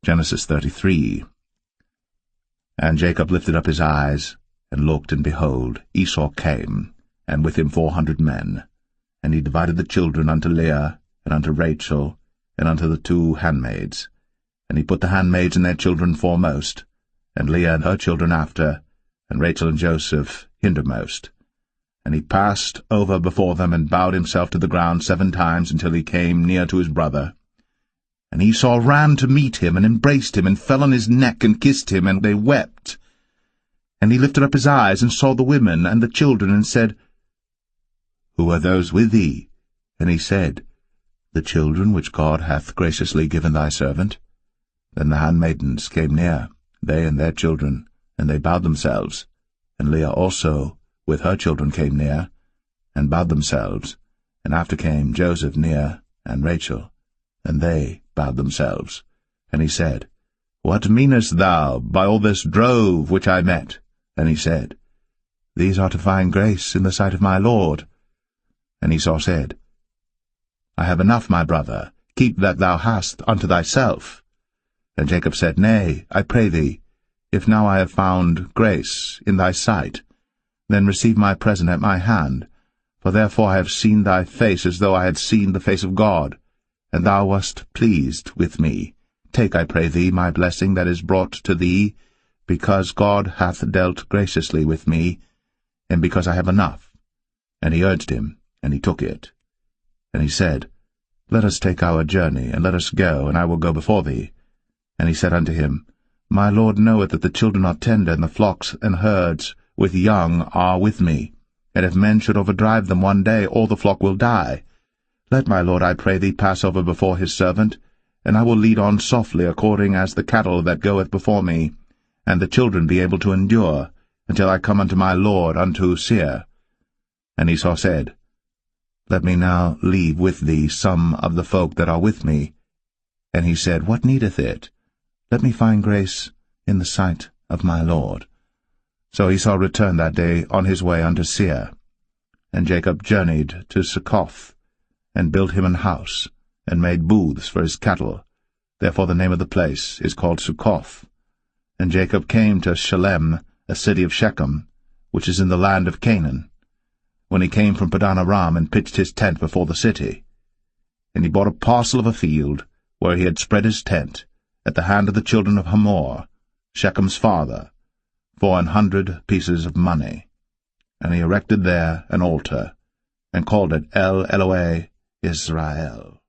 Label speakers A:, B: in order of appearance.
A: Genesis 33. And Jacob lifted up his eyes, and looked, and behold, Esau came, and with him 400 men. And he divided the children unto Leah, and unto Rachel, and unto the 2 handmaids. And he put the handmaids and their children foremost, and Leah and her children after, and Rachel and Joseph hindermost. And he passed over before them, and bowed himself to the ground 7 times, until he came near to his brother. And Esau ran to meet him, and embraced him, and fell on his neck, and kissed him, and they wept. And he lifted up his eyes, and saw the women and the children, and said, Who are those with thee? And he said, The children which God hath graciously given thy servant. Then the handmaidens came near, they and their children, and they bowed themselves. And Leah also with her children came near, and bowed themselves. And after came Joseph near, and Rachel, and they bowed themselves. And he said, What meanest thou by all this drove which I met? And he said, These are to find grace in the sight of my Lord. And Esau said, I have enough, my brother, keep that thou hast unto thyself. And Jacob said, Nay, I pray thee, if now I have found grace in thy sight, then receive my present at my hand, for therefore I have seen thy face as though I had seen the face of God, and thou wast pleased with me. Take, I pray thee, my blessing that is brought to thee, because God hath dealt graciously with me, and because I have enough. And he urged him, and he took it. And he said, Let us take our journey, and let us go, and I will go before thee. And he said unto him, My Lord knoweth that the children are tender, and the flocks and herds with young are with me. And if men should overdrive them one day, all the flock will die. Let my Lord, I pray thee, pass over before his servant, and I will lead on softly according as the cattle that goeth before me, and the children be able to endure, until I come unto my Lord unto Seir. And Esau said, Let me now leave with thee some of the folk that are with me. And he said, What needeth it? Let me find grace in the sight of my Lord. So Esau returned that day on his way unto Seir. And Jacob journeyed to Succoth, and built him an house, and made booths for his cattle. Therefore the name of the place is called Succoth. And Jacob came to Shalem, a city of Shechem, which is in the land of Canaan, when he came from Padan Aram, and pitched his tent before the city. And he bought a parcel of a field, where he had spread his tent, at the hand of the children of Hamor, Shechem's father, for 100 pieces of money. And he erected there an altar, and called it El Elohe Israel.